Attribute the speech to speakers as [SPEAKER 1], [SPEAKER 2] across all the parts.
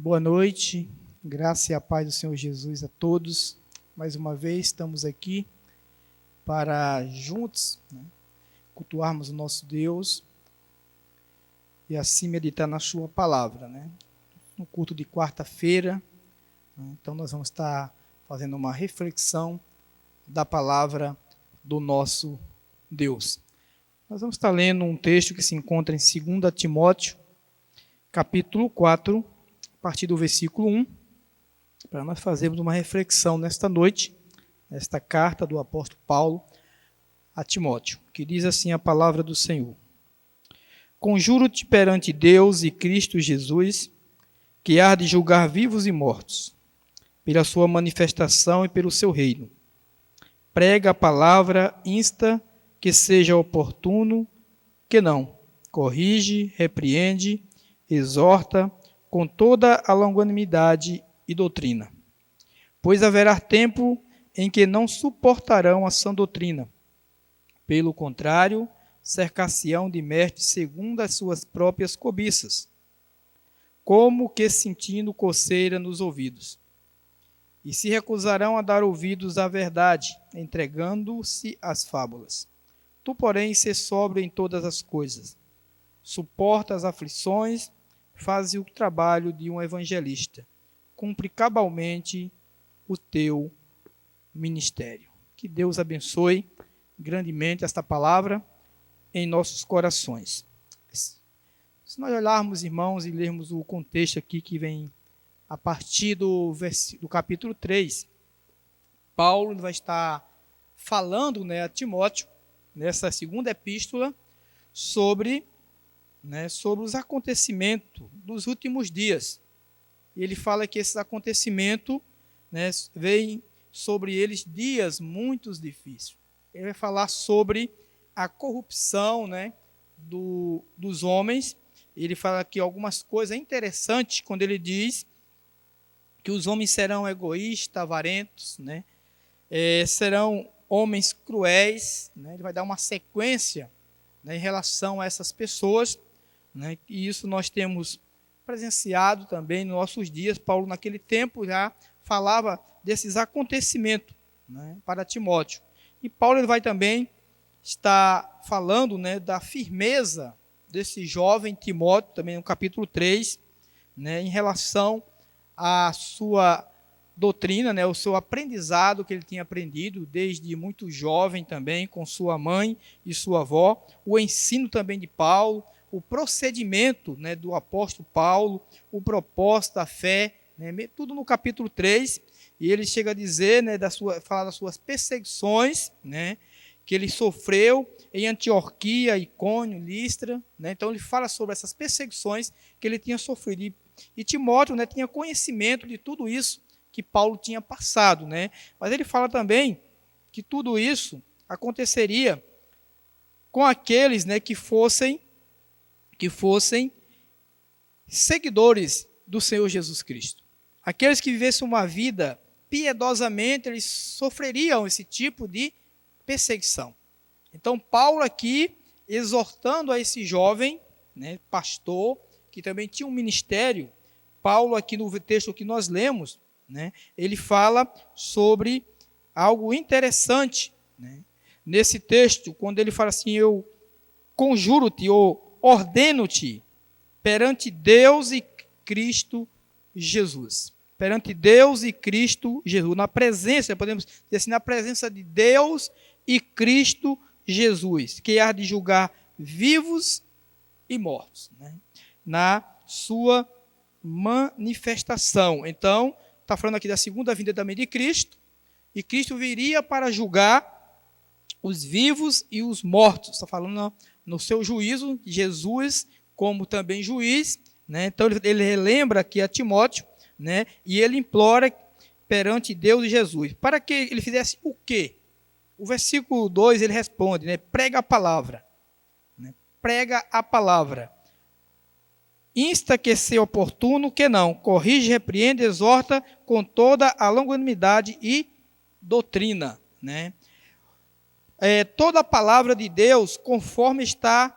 [SPEAKER 1] Boa noite, graça e a paz do Senhor Jesus a todos. Mais uma vez estamos aqui para juntos cultuarmos o nosso Deus e assim meditar na sua palavra. No culto de quarta-feira, então nós vamos estar fazendo uma reflexão da palavra do nosso Deus. Nós vamos estar lendo um texto que se encontra em 2 Timóteo, capítulo 4, a partir do versículo 1, para nós fazermos uma reflexão nesta noite, nesta carta do apóstolo Paulo a Timóteo, que diz assim a palavra do Senhor. Conjuro-te perante Deus e Cristo Jesus, que há de julgar vivos e mortos, pela sua manifestação e pelo seu reino. Prega a palavra, insta que seja oportuno, que não, corrige, repreende, exorta, com toda a longanimidade e doutrina. Pois haverá tempo em que não suportarão a sã doutrina. Pelo contrário, cercar-se-ão de mestres segundo as suas próprias cobiças, como que sentindo coceira nos ouvidos. E se recusarão a dar ouvidos à verdade, entregando-se às fábulas. Tu, porém, sê sóbrio em todas as coisas. Suporta as aflições, faz o trabalho de um evangelista. Cumpre cabalmente o teu ministério. Que Deus abençoe grandemente esta palavra em nossos corações. Se nós olharmos, irmãos, e lermos o contexto aqui que vem a partir do capítulo 3, Paulo vai estar falando a Timóteo, nessa segunda epístola, sobre os acontecimentos dos últimos dias. Ele fala que esses acontecimentos vêm sobre eles dias muito difíceis. Ele vai falar sobre a corrupção dos homens. Ele fala aqui algumas coisas interessantes quando ele diz que os homens serão egoístas, avarentos, serão homens cruéis. Ele vai dar uma sequência em relação a essas pessoas. E isso nós temos presenciado também nos nossos dias. Paulo, naquele tempo, já falava desses acontecimentos para Timóteo. E Paulo ele vai também estar falando da firmeza desse jovem Timóteo, também no capítulo 3, em relação à sua doutrina, o seu aprendizado que ele tinha aprendido desde muito jovem também, com sua mãe e sua avó, o ensino também de Paulo, o procedimento do apóstolo Paulo, o propósito da fé, tudo no capítulo 3, e ele chega a dizer, falar das suas perseguições, que ele sofreu em Antioquia, Icônio, Listra, então ele fala sobre essas perseguições que ele tinha sofrido, e Timóteo tinha conhecimento de tudo isso que Paulo tinha passado, mas ele fala também que tudo isso aconteceria com aqueles que fossem seguidores do Senhor Jesus Cristo. Aqueles que vivessem uma vida piedosamente, eles sofreriam esse tipo de perseguição. Então, Paulo aqui, exortando a esse jovem, pastor, que também tinha um ministério, Paulo aqui no texto que nós lemos, ele fala sobre algo interessante. Nesse texto, quando ele fala assim, eu conjuro-te ou ordeno-te perante Deus e Cristo Jesus. Perante Deus e Cristo Jesus. Na presença, podemos dizer assim, na presença de Deus e Cristo Jesus, que há de julgar vivos e mortos, na sua manifestação. Então, está falando aqui da segunda vinda também de Cristo, e Cristo viria para julgar os vivos e os mortos. Está falando no seu juízo, Jesus como também juiz, então ele relembra aqui a Timóteo, e ele implora perante Deus e Jesus, para que ele fizesse o quê? O versículo 2 ele responde, prega a palavra, prega a palavra, insta que seja oportuno, que não, corrige, repreende, exorta com toda a longanimidade e doutrina, toda a palavra de Deus conforme está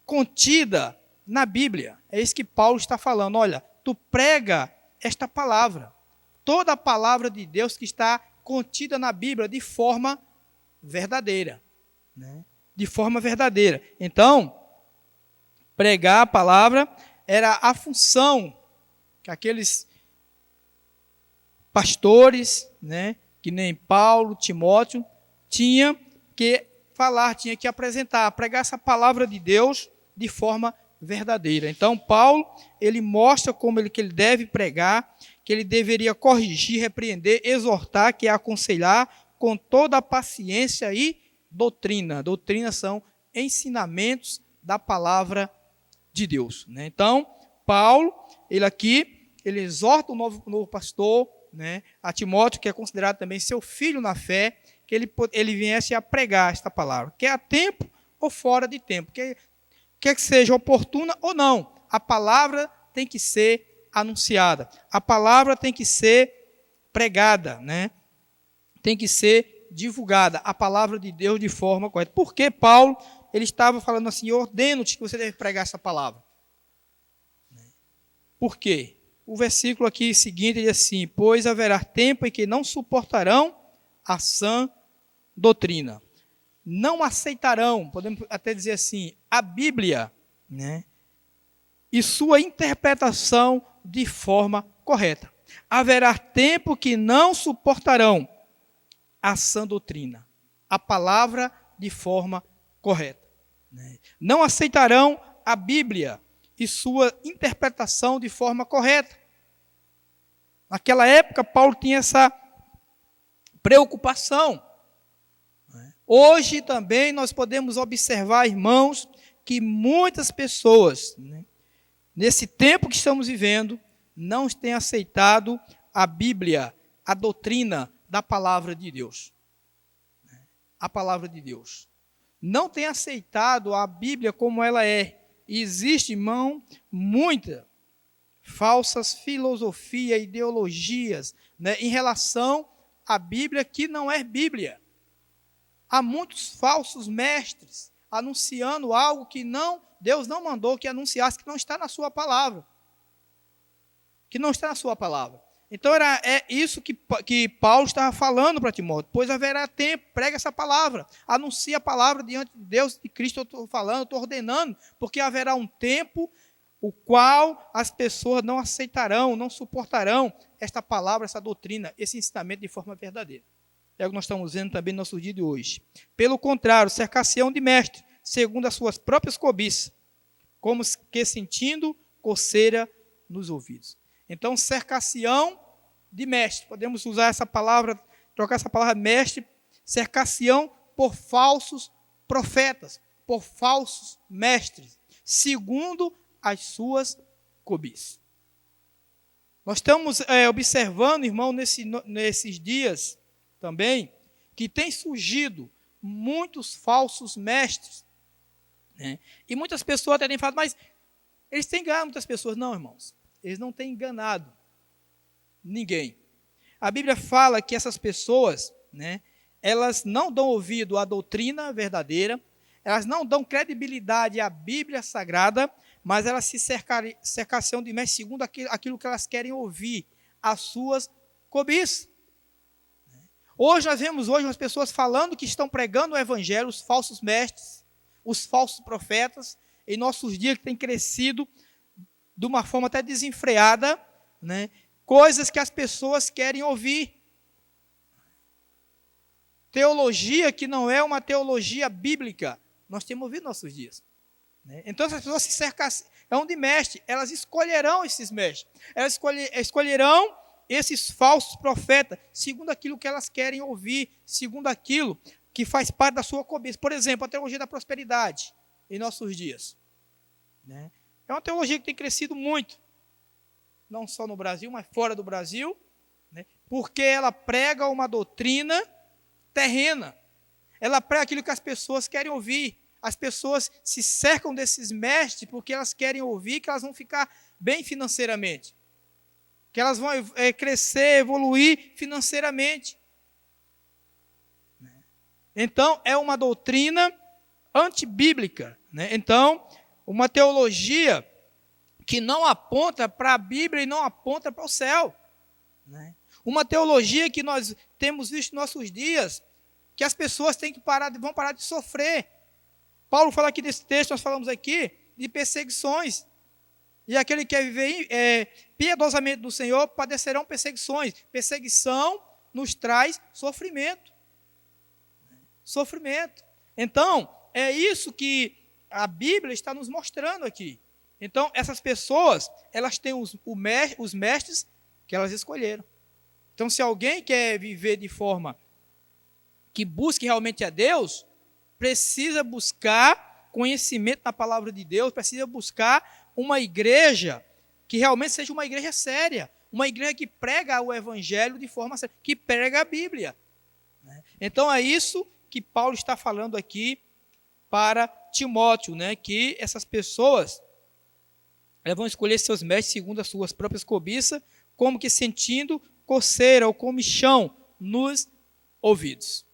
[SPEAKER 1] contida na Bíblia. É isso que Paulo está falando. Olha, tu prega esta palavra. Toda a palavra de Deus que está contida na Bíblia de forma verdadeira. Né? De forma verdadeira. Então, pregar a palavra era a função que aqueles pastores, né, que nem Paulo, Timóteo, tinha que falar, tinha que apresentar, pregar essa palavra de Deus de forma verdadeira. Então, Paulo, ele mostra que ele deve pregar, que ele deveria corrigir, repreender, exortar, que é aconselhar com toda a paciência e doutrina. Doutrina são ensinamentos da palavra de Deus. Né? Então, Paulo, ele exorta o novo pastor, né, a Timóteo, que é considerado também seu filho na fé, que ele viesse a pregar esta palavra, quer a tempo ou fora de tempo, quer que seja oportuna ou não, a palavra tem que ser anunciada, a palavra tem que ser pregada, né? Tem que ser divulgada, a palavra de Deus de forma correta. Porque Paulo, ele estava falando assim, eu ordeno-te que você deve pregar essa palavra. Por quê? O versículo aqui seguinte diz assim, pois haverá tempo em que não suportarão a sã doutrina. Não aceitarão, podemos até dizer assim, a Bíblia, né, e sua interpretação de forma correta. Haverá tempo que não suportarão a sã doutrina, a palavra de forma correta. Né? Não aceitarão a Bíblia e sua interpretação de forma correta. Naquela época, Paulo tinha essa preocupação. Hoje também nós podemos observar, irmãos, que muitas pessoas, né, nesse tempo que estamos vivendo, não têm aceitado a Bíblia, a doutrina da palavra de Deus. A palavra de Deus. Não têm aceitado a Bíblia como ela é. E existe, irmão, muitas falsas filosofias, ideologias, né, em relação à Bíblia que não é Bíblia. Há muitos falsos mestres anunciando algo que Deus não mandou que anunciasse, que não está na sua palavra. Que não está na sua palavra. Então é isso que Paulo estava falando para Timóteo. Pois haverá tempo, prega essa palavra, anuncia a palavra diante de Deus e Cristo. Eu estou falando, estou ordenando, porque haverá um tempo o qual as pessoas não aceitarão, não suportarão esta palavra, essa doutrina, esse ensinamento de forma verdadeira. É o que nós estamos vendo também no nosso dia de hoje. Pelo contrário, cercar-se-ão de mestre, segundo as suas próprias cobiças, como que sentindo coceira nos ouvidos. Então, cercar-se-ão de mestre. Podemos usar essa palavra, trocar essa palavra mestre, cercar-se-ão por falsos profetas, por falsos mestres, segundo as suas cobiças. Nós estamos observando, irmão, nesses dias também, que tem surgido muitos falsos mestres, né? E muitas pessoas até têm falado, mas eles têm enganado muitas pessoas. Não, irmãos, eles não têm enganado ninguém. A Bíblia fala que essas pessoas, né, elas não dão ouvido à doutrina verdadeira, elas não dão credibilidade à Bíblia Sagrada, mas elas se cercação de mestre segundo aquilo que elas querem ouvir, as suas cobiças. Hoje nós vemos as pessoas falando que estão pregando o evangelho, os falsos mestres, os falsos profetas, em nossos dias que tem crescido de uma forma até desenfreada, né? Coisas que as pessoas querem ouvir. Teologia que não é uma teologia bíblica, nós temos ouvido nos nossos dias. Né? Então essas pessoas se cercarão de mestre, elas escolherão esses mestres, elas escolherão esses falsos profetas, segundo aquilo que elas querem ouvir, segundo aquilo que faz parte da sua cobiça. Por exemplo, a teologia da prosperidade em nossos dias. Né? É uma teologia que tem crescido muito, não só no Brasil, mas fora do Brasil, né? Porque ela prega uma doutrina terrena. Ela prega aquilo que as pessoas querem ouvir. As pessoas se cercam desses mestres porque elas querem ouvir que elas vão ficar bem financeiramente. Que elas vão crescer, evoluir financeiramente. Então, é uma doutrina antibíblica. Né? Então, uma teologia que não aponta para a Bíblia e não aponta para o céu, né? Uma teologia que nós temos visto nos nossos dias, que as pessoas vão parar de sofrer. Paulo fala aqui desse texto, nós falamos aqui, de perseguições. E aquele que quer viver piedosamente do Senhor padecerão perseguições. Perseguição nos traz sofrimento. Sofrimento. Então, é isso que a Bíblia está nos mostrando aqui. Então, essas pessoas, elas têm os mestres que elas escolheram. Então, se alguém quer viver de forma que busque realmente a Deus, precisa buscar conhecimento na palavra de Deus, precisa buscar uma igreja que realmente seja uma igreja séria, uma igreja que prega o evangelho de forma séria, que prega a Bíblia. Então, é isso que Paulo está falando aqui para Timóteo, né? Que essas pessoas vão escolher seus mestres segundo as suas próprias cobiças, como que sentindo coceira ou comichão nos ouvidos.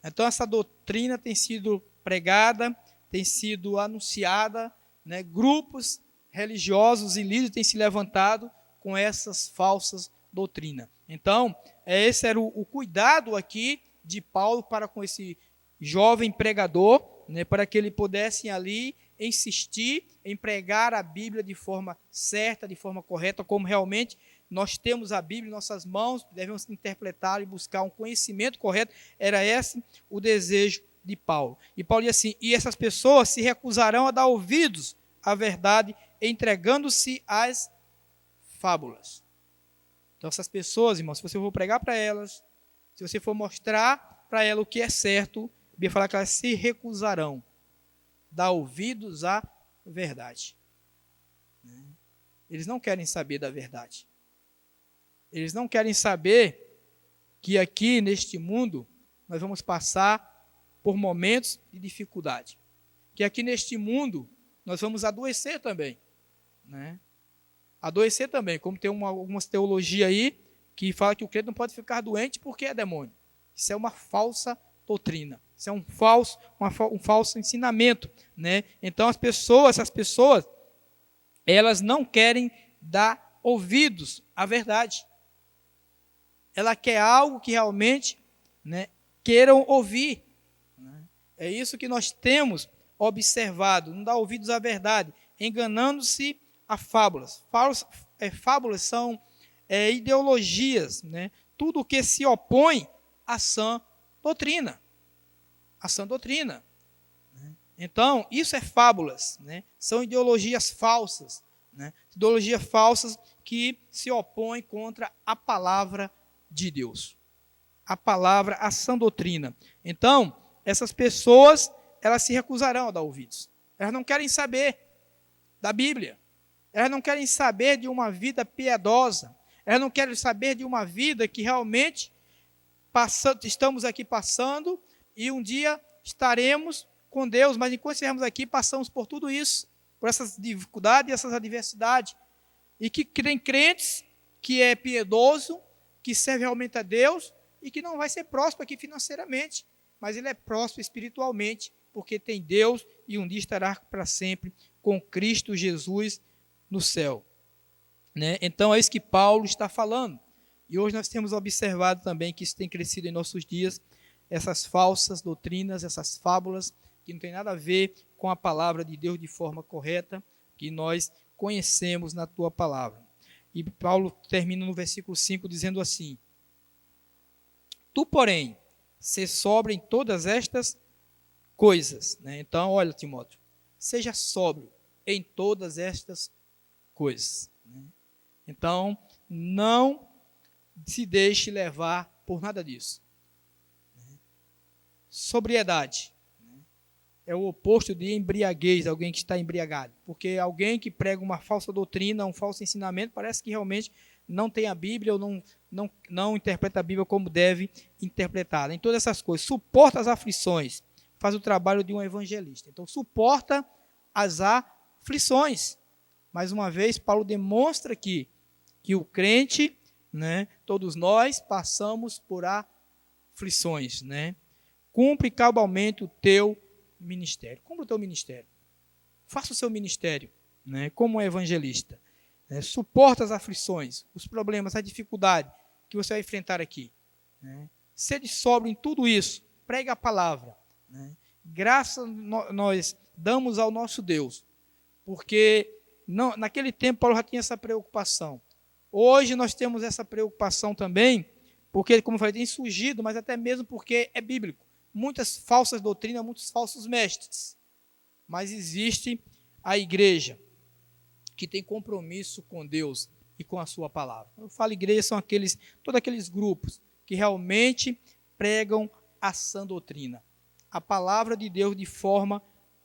[SPEAKER 1] Então, essa doutrina tem sido pregada, tem sido anunciada, né? Grupos religiosos e líderes têm se levantado com essas falsas doutrinas. Então, esse era o cuidado aqui de Paulo para com esse jovem pregador, né? Para que ele pudesse ali insistir em pregar a Bíblia de forma certa, de forma correta, como realmente nós temos a Bíblia em nossas mãos, devemos interpretar e buscar um conhecimento correto. Era esse o desejo de Paulo. E Paulo diz assim: e essas pessoas se recusarão a dar ouvidos à verdade, entregando-se às fábulas. Então, essas pessoas, irmãos, se você for pregar para elas, se você for mostrar para elas o que é certo, a Bíblia fala que elas se recusarão a dar ouvidos à verdade. Eles não querem saber da verdade. Eles não querem saber que aqui neste mundo nós vamos passar por momentos de dificuldade. Que aqui neste mundo nós vamos adoecer também, né? Adoecer também, como tem algumas teologias aí que fala que o crente não pode ficar doente porque é demônio. Isso é uma falsa doutrina. Isso é um falso ensinamento, né? Então essas pessoas, elas não querem dar ouvidos à verdade. Ela quer algo que realmente, né, queiram ouvir. Né? É isso que nós temos observado, não dá ouvidos à verdade, enganando-se a fábulas. Fábulas são ideologias, né? Tudo que se opõe à sã doutrina. A sã doutrina. Né? Então, isso é fábulas, né? São ideologias falsas, né? Ideologias falsas que se opõem contra a palavra de Deus. A palavra, a sã doutrina. Então, essas pessoas, elas se recusarão a dar ouvidos. Elas não querem saber da Bíblia. Elas não querem saber de uma vida piedosa. Elas não querem saber de uma vida que realmente estamos aqui passando e um dia estaremos com Deus, mas enquanto estivermos aqui, passamos por tudo isso, por essas dificuldades e essas adversidades. E que tem crentes que é piedoso, que serve realmente a Deus e que não vai ser próspero aqui financeiramente, mas ele é próspero espiritualmente, porque tem Deus e um dia estará para sempre com Cristo Jesus no céu. Né? Então é isso que Paulo está falando. E hoje nós temos observado também que isso tem crescido em nossos dias, essas falsas doutrinas, essas fábulas, que não tem nada a ver com a palavra de Deus de forma correta, que nós conhecemos na tua palavra. E Paulo termina no versículo 5 dizendo assim: tu, porém, se sóbrio em todas estas coisas. Né? Então, olha, Timóteo, seja sóbrio em todas estas coisas. Né? Então, não se deixe levar por nada disso. Né? Sobriedade é o oposto de embriaguez, alguém que está embriagado. Porque alguém que prega uma falsa doutrina, um falso ensinamento, parece que realmente não tem a Bíblia ou não interpreta a Bíblia como deve interpretar. Em todas essas coisas, suporta as aflições, faz o trabalho de um evangelista. Então, suporta as aflições. Mais uma vez, Paulo demonstra aqui que o crente, né, todos nós passamos por aflições. Né? Cumpre cabalmente o teu ministério. Cumpra o teu ministério. Faça o seu ministério. né, como um evangelista. Suporta as aflições, os problemas, a dificuldade que você vai enfrentar aqui. Né? Sede sóbrio em tudo isso, prega a palavra. Né? Graças nós damos ao nosso Deus, porque naquele tempo Paulo já tinha essa preocupação. Hoje nós temos essa preocupação também, porque, como eu falei, tem surgido, mas até mesmo porque é bíblico. Muitas falsas doutrinas, muitos falsos mestres. Mas existe a igreja que tem compromisso com Deus e com a sua palavra. Eu falo igreja, são todos aqueles grupos que realmente pregam a sã doutrina. A palavra de Deus de forma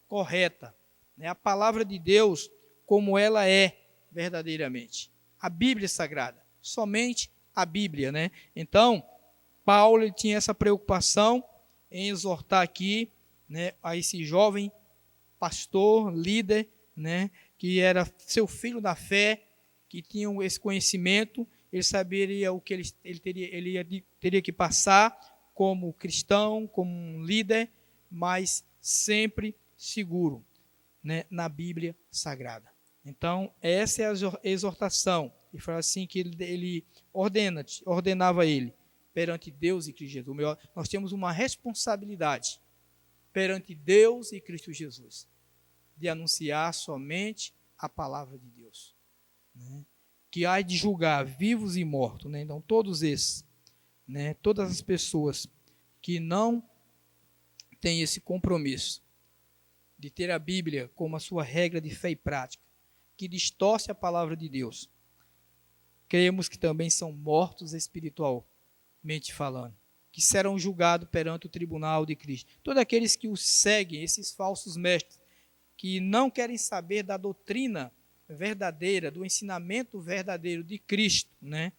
[SPEAKER 1] correta. Né? A palavra de Deus como ela é verdadeiramente. A Bíblia Sagrada. Somente a Bíblia. Né? Então, Paulo ele tinha essa preocupação em exortar aqui, né, a esse jovem pastor, líder, né, que era seu filho da fé, que tinha esse conhecimento, ele saberia o que ele teria que passar como cristão, como um líder, mas sempre seguro, né, na Bíblia Sagrada. Então, essa é a exortação. E foi assim que ele ordenava ele, perante Deus e Cristo Jesus. Nós temos uma responsabilidade perante Deus e Cristo Jesus, de anunciar somente a palavra de Deus, né? Que há de julgar vivos e mortos, né? Então todos esses, né? Todas as pessoas que não têm esse compromisso de ter a Bíblia como a sua regra de fé e prática, que distorce a palavra de Deus, cremos que também são mortos espiritualmente falando, que serão julgados perante o tribunal de Cristo. Todos aqueles que os seguem, esses falsos mestres, que não querem saber da doutrina verdadeira, do ensinamento verdadeiro de Cristo, né?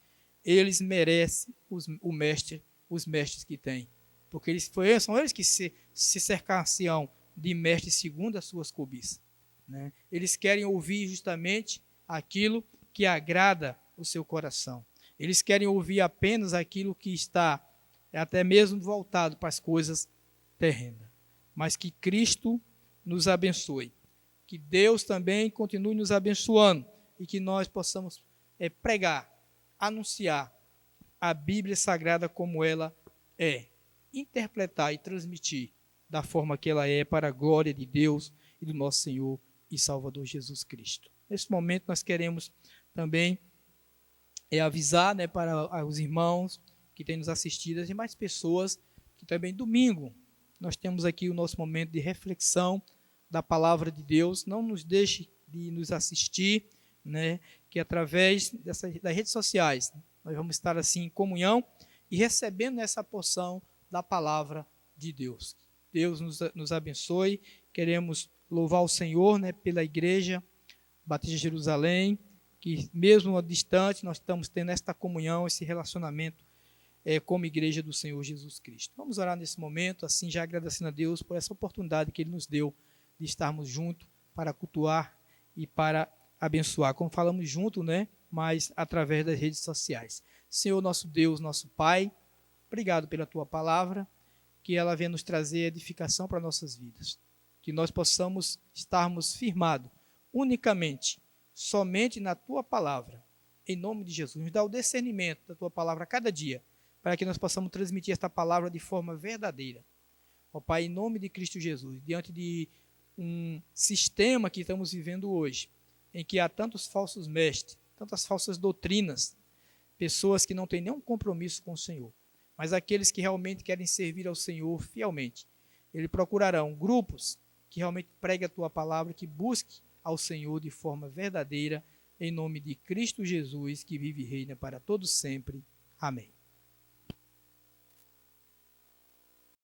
[SPEAKER 1] Eles merecem os mestres que têm, porque são eles que se cercaciam de mestres segundo as suas cobiças. Né? Eles querem ouvir justamente aquilo que agrada o seu coração. Eles querem ouvir apenas aquilo que está até mesmo voltado para as coisas terrenas. Mas que Cristo nos abençoe. Que Deus também continue nos abençoando e que nós possamos pregar, anunciar a Bíblia Sagrada como ela é. Interpretar e transmitir da forma que ela é para a glória de Deus e do nosso Senhor e Salvador Jesus Cristo. Nesse momento nós queremos também avisar, né, para os irmãos que têm nos assistido e mais pessoas que também domingo nós temos aqui o nosso momento de reflexão da palavra de Deus. Não nos deixe de nos assistir, né, que através das redes sociais nós vamos estar assim em comunhão e recebendo essa porção da palavra de Deus. Deus nos abençoe. Queremos louvar o Senhor, né, pela Igreja Batista de Jerusalém, que mesmo distante nós estamos tendo esta comunhão, esse relacionamento como Igreja do Senhor Jesus Cristo. Vamos orar nesse momento, assim já agradecendo a Deus por essa oportunidade que Ele nos deu de estarmos juntos para cultuar e para abençoar. Como falamos junto, né, mas através das redes sociais. Senhor, nosso Deus, nosso Pai, obrigado pela Tua palavra, que ela venha nos trazer edificação para nossas vidas. Que nós possamos estarmos firmados unicamente, somente na Tua palavra. Em nome de Jesus, nos dá o discernimento da Tua palavra a cada dia, para que nós possamos transmitir esta palavra de forma verdadeira. Ó Pai, em nome de Cristo Jesus, diante de um sistema que estamos vivendo hoje, em que há tantos falsos mestres, tantas falsas doutrinas, pessoas que não têm nenhum compromisso com o Senhor, mas aqueles que realmente querem servir ao Senhor fielmente, eles procurarão grupos que realmente preguem a Tua palavra, que busquem ao Senhor de forma verdadeira, em nome de Cristo Jesus, que vive e reina para todos sempre. Amém.